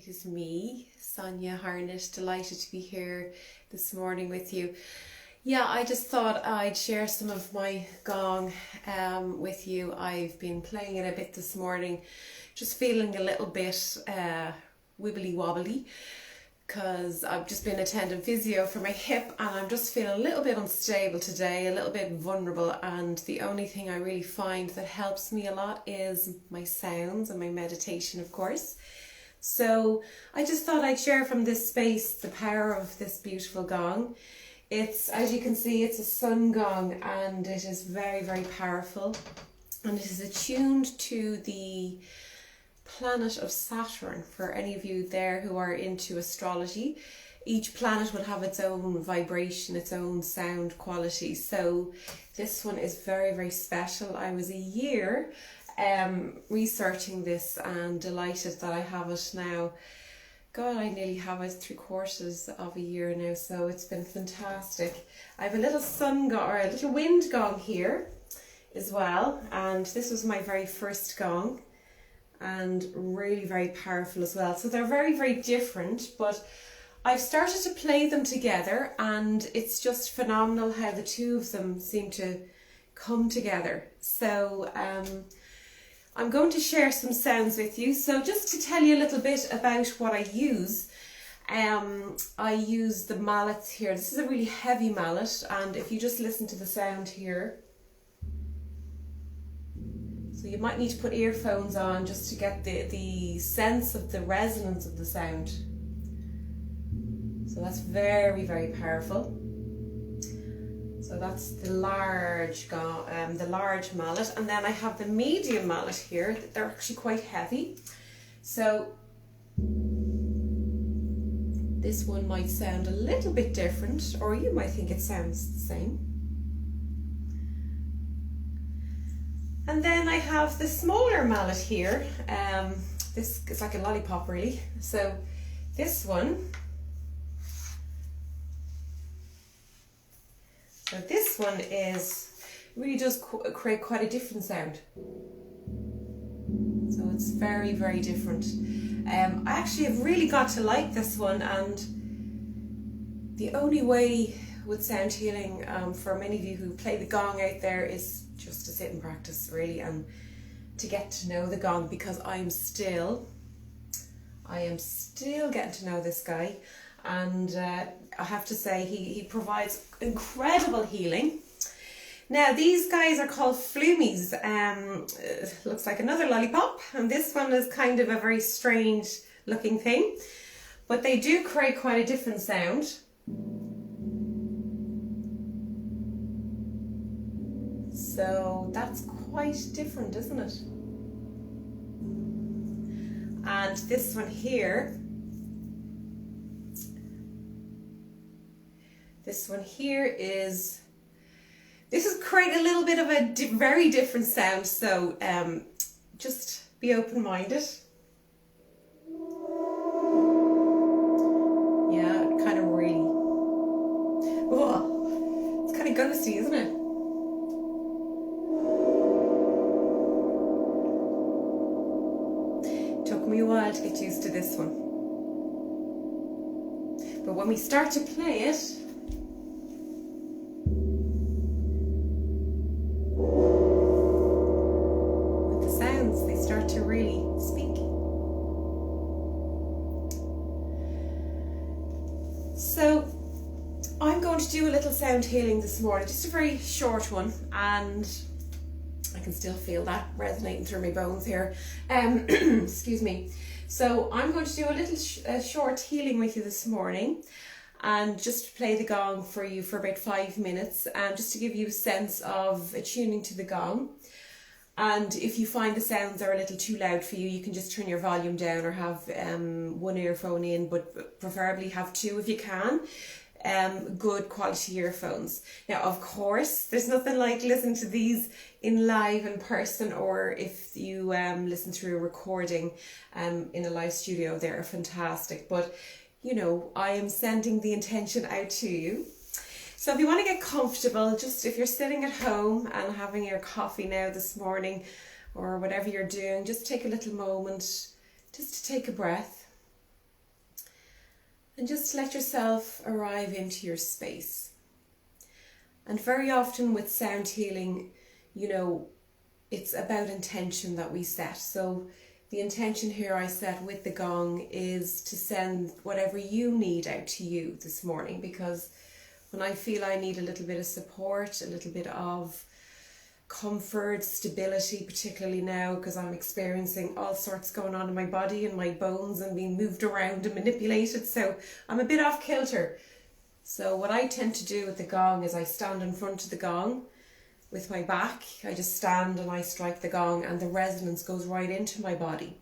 It is me, Sonya Harnett, delighted to be here this morning with you. Yeah, I just thought I'd share some of my gong with you. I've been playing it a bit this morning, just feeling a little bit wibbly wobbly because I've just been attending physio for my hip and I'm just feeling a little bit unstable today, a little bit vulnerable, and the only thing I really find that helps me a lot is my sounds and my meditation, of course. So I just thought I'd share from this space the power of this beautiful gong. It's, as you can see, it's a sun gong and it is very, very powerful, and it is attuned to the planet of Saturn. For any of you there who are into astrology, each planet will have its own vibration, its own sound quality. So this one is very, very special. I was a year researching this and delighted that I have it now. God, I nearly have it 3/4 of a year now, so it's been fantastic. I have a little sun gong, or a little wind gong here as well, and this was my very first gong and really very powerful as well. So they're very, very different, but I've started to play them together and it's just phenomenal how the two of them seem to come together. So I'm going to share some sounds with you. So just to tell you a little bit about what I use, I use the mallets here. This is a really heavy mallet, and if you just listen to the sound here, so you might need to put earphones on just to get the sense of the resonance of the sound. So that's very, very powerful. So that's the large mallet, and then I have the medium mallet here. They're actually quite heavy. So this one might sound a little bit different, or you might think it sounds the same. And then I have the smaller mallet here. This is like a lollipop really. So this one. So this one really does create quite a different sound. So it's very, very different. I actually have really got to like this one, and the only way with sound healing for many of you who play the gong out there is just to sit and practice really, and to get to know the gong, because I am still getting to know this guy. And I have to say he provides incredible healing. Now these guys are called flumies. Looks like another lollipop, and this one is kind of a very strange looking thing, but they do create quite a different sound. So that's quite different, isn't it? And this one here, this is create a little bit of a very different sound, so just be open-minded. Yeah, kind of really, oh, it's kind of ghosty, isn't it? Took me a while to get used to this one, but when we start to play it, they start to really speak. So I'm going to do a little sound healing this morning, just a very short one, and I can still feel that resonating through my bones here. Excuse me. So I'm going to do a little short healing with you this morning, and just play the gong for you for about 5 minutes, just to give you a sense of attuning to the gong. And if you find the sounds are a little too loud for you, you can just turn your volume down, or have one earphone in, but preferably have two if you can. Good quality earphones. Now, of course, there's nothing like listening to these in person, or if you listen through a recording in a live studio, they're fantastic. But, you know, I am sending the intention out to you. So if you want to get comfortable, just if you're sitting at home and having your coffee now this morning, or whatever you're doing, just take a little moment just to take a breath. And just let yourself arrive into your space. And very often with sound healing, you know, it's about intention that we set. So the intention here I set with the gong is to send whatever you need out to you this morning, because when I feel I need a little bit of support, a little bit of comfort, stability, particularly now because I'm experiencing all sorts going on in my body and my bones and being moved around and manipulated, so I'm a bit off kilter. So what I tend to do with the gong is I stand in front of the gong with my back. I just stand and I strike the gong and the resonance goes right into my body.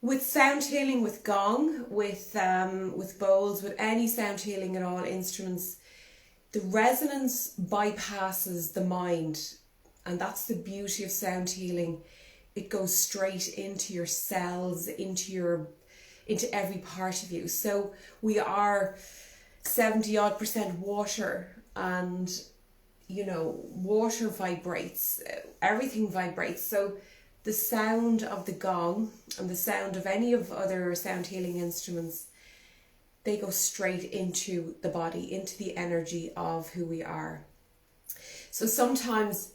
With sound healing, with gong, with bowls, with any sound healing at all, instruments, the resonance bypasses the mind, and that's the beauty of sound healing. It goes straight into your cells, into every part of you. So we are 70% water, and you know, water vibrates, everything vibrates. So the sound of the gong and the sound of any of other sound healing instruments, they go straight into the body, into the energy of who we are. So sometimes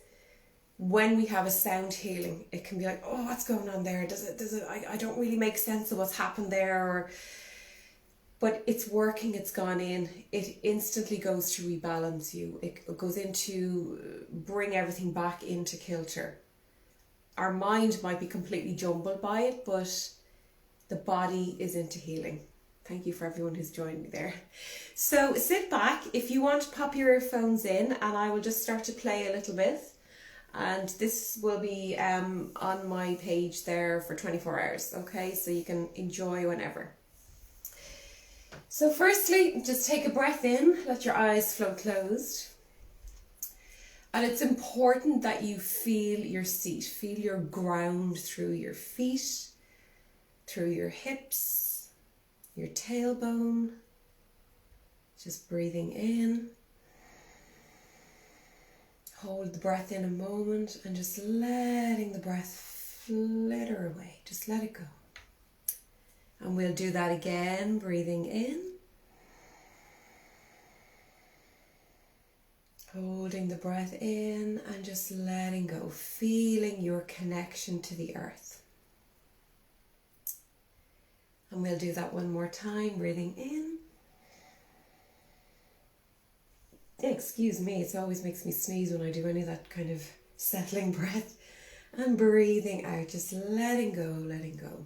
when we have a sound healing, it can be like, oh, what's going on there? I don't really make sense of what's happened there. But it's working, it's gone in. It instantly goes to rebalance you. It goes into bring everything back into kilter. Our mind might be completely jumbled by it, but the body is into healing. Thank you for everyone who's joined me there. So sit back. If you want, pop your earphones in and I will just start to play a little bit. And this will be on my page there for 24 hours, okay? So you can enjoy whenever. So firstly, just take a breath in, let your eyes flow closed. And it's important that you feel your seat, feel your ground through your feet, through your hips, your tailbone, just breathing in. Hold the breath in a moment and just letting the breath flitter away. Just let it go. And we'll do that again, breathing in. Holding the breath in and just letting go, feeling your connection to the earth. And we'll do that one more time, breathing in. Excuse me, it always makes me sneeze when I do any of that kind of settling breath. And breathing out, just letting go, letting go.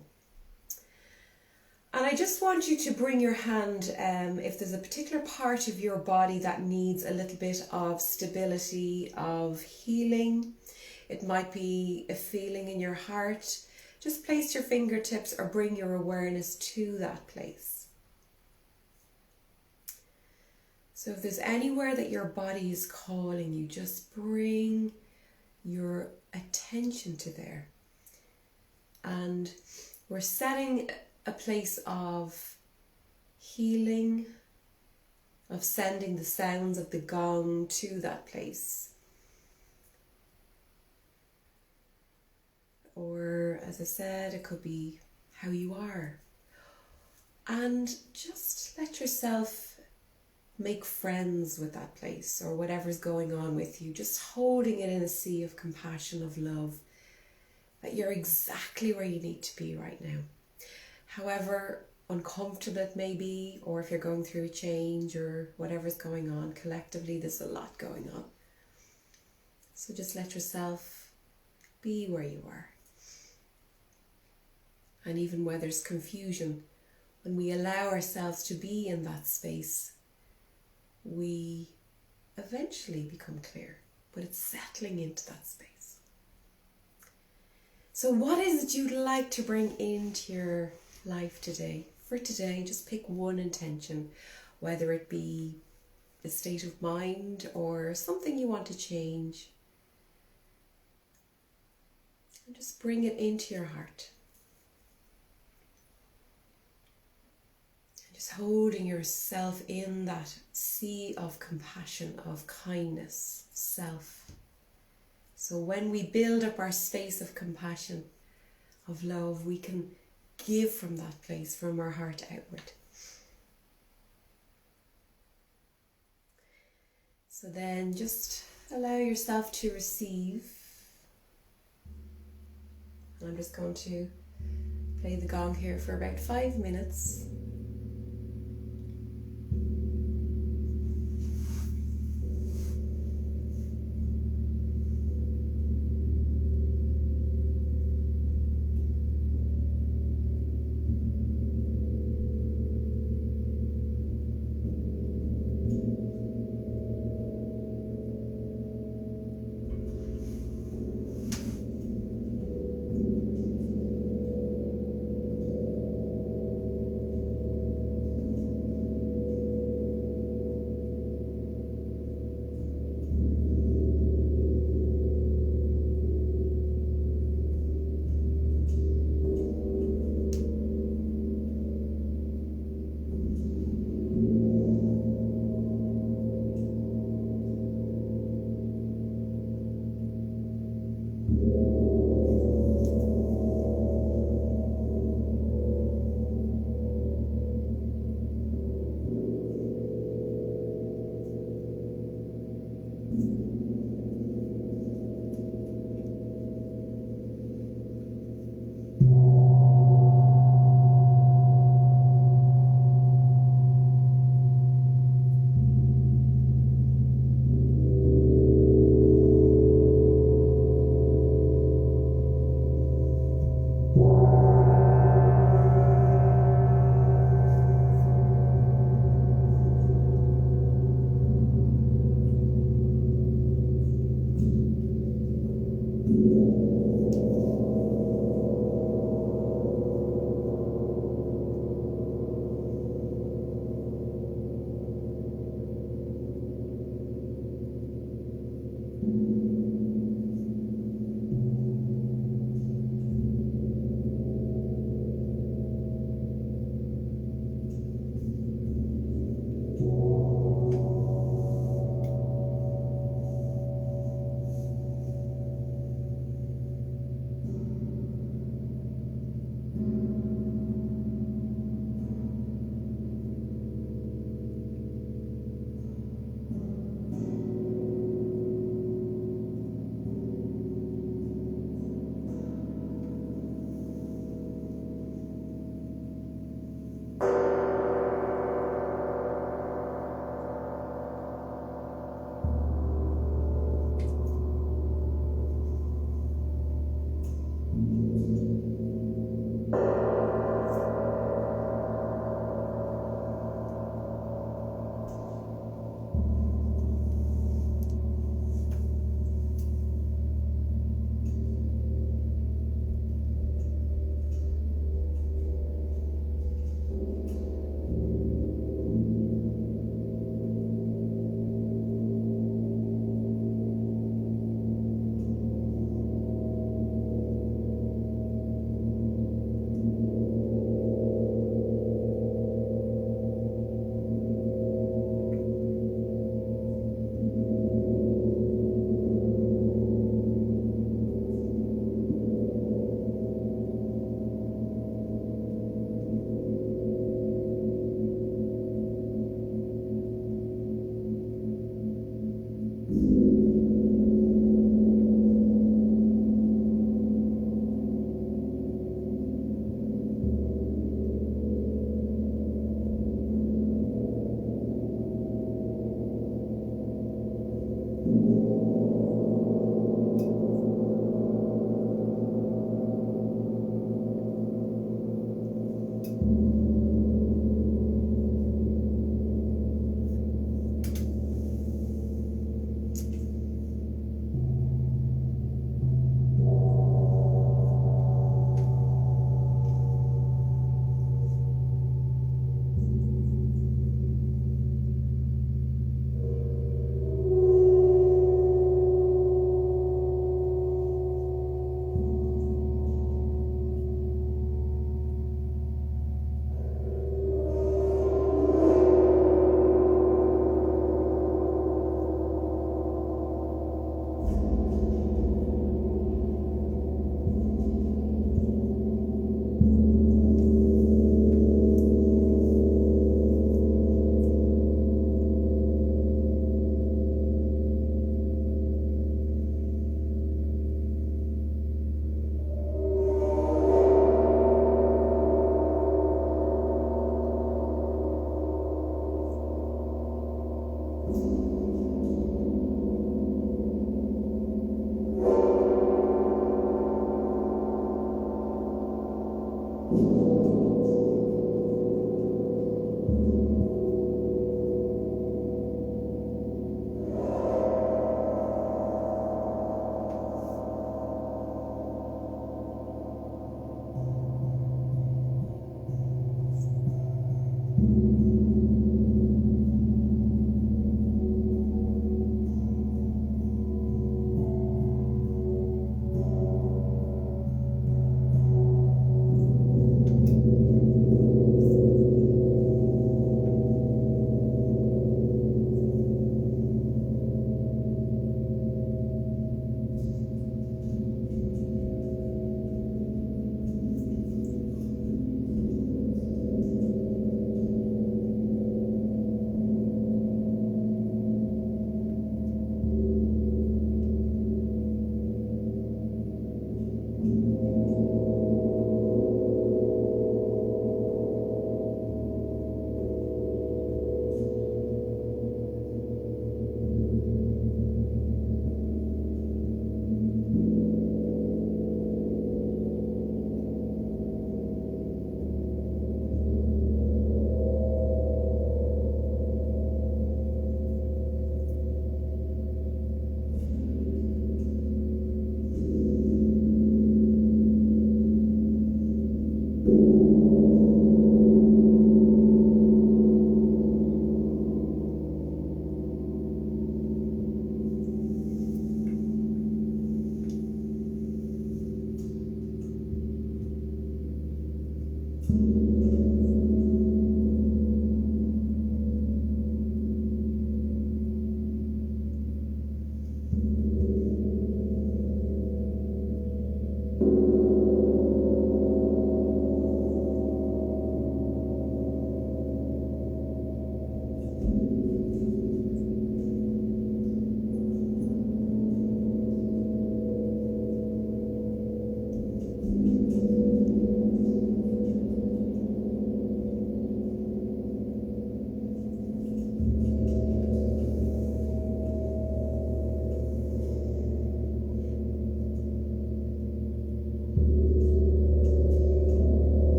And I just want you to bring your hand, if there's a particular part of your body that needs a little bit of stability, of healing. It might be a feeling in your heart. Just place your fingertips or bring your awareness to that place. So if there's anywhere that your body is calling you, just bring your attention to there. And we're setting a place of healing, of sending the sounds of the gong to that place. Or, as I said, it could be how you are. And just let yourself make friends with that place or whatever's going on with you. Just holding it in a sea of compassion, of love, that you're exactly where you need to be right now. However uncomfortable it may be, or if you're going through a change or whatever's going on, collectively there's a lot going on. So just let yourself be where you are. And even where there's confusion, when we allow ourselves to be in that space, we eventually become clear, but it's settling into that space. So what is it you'd like to bring into your life today? For today, just pick one intention, whether it be a state of mind or something you want to change. And just bring it into your heart. And just holding yourself in that sea of compassion, of kindness, self. So when we build up our space of compassion, of love, we can give from that place, from our heart outward. So then just allow yourself to receive. And I'm just going to play the gong here for about 5 minutes.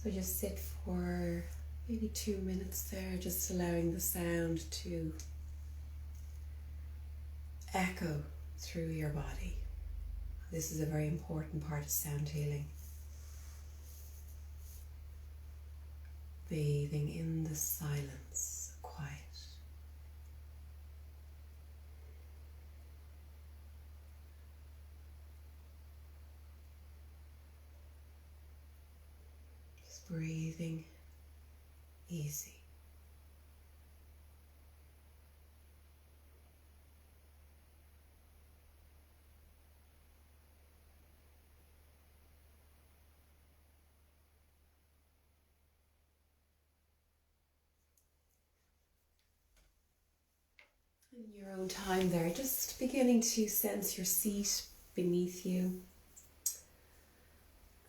So just sit for maybe 2 minutes there, just allowing the sound to echo through your body. This is a very important part of sound healing. Bathing in the silence, quiet. Just breathing easy. In your own time there, just beginning to sense your seat beneath you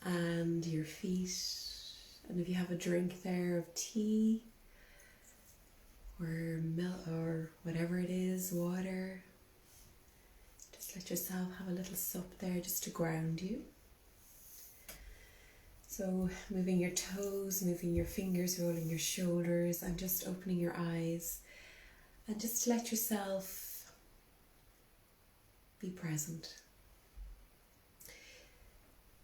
and your feet, and if you have a drink there of tea or milk or whatever it is, water, just let yourself have a little sup there just to ground you. So moving your toes, moving your fingers, rolling your shoulders, and just opening your eyes. And just let yourself be present.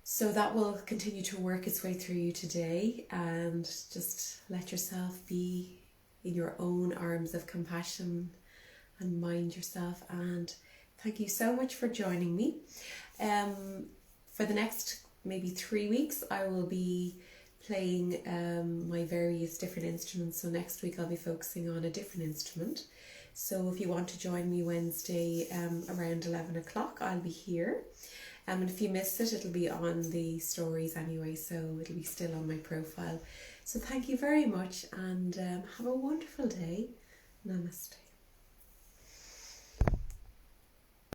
So that will continue to work its way through you today, and just let yourself be in your own arms of compassion and mind yourself. And thank you so much for joining me. For the next maybe 3 weeks, I will be playing my various different instruments. So next week I'll be focusing on a different instrument. So if you want to join me Wednesday around 11 o'clock, I'll be here. And if you missed it, it'll be on the stories anyway, so it'll be still on my profile. So thank you very much, and have a wonderful day. Namaste.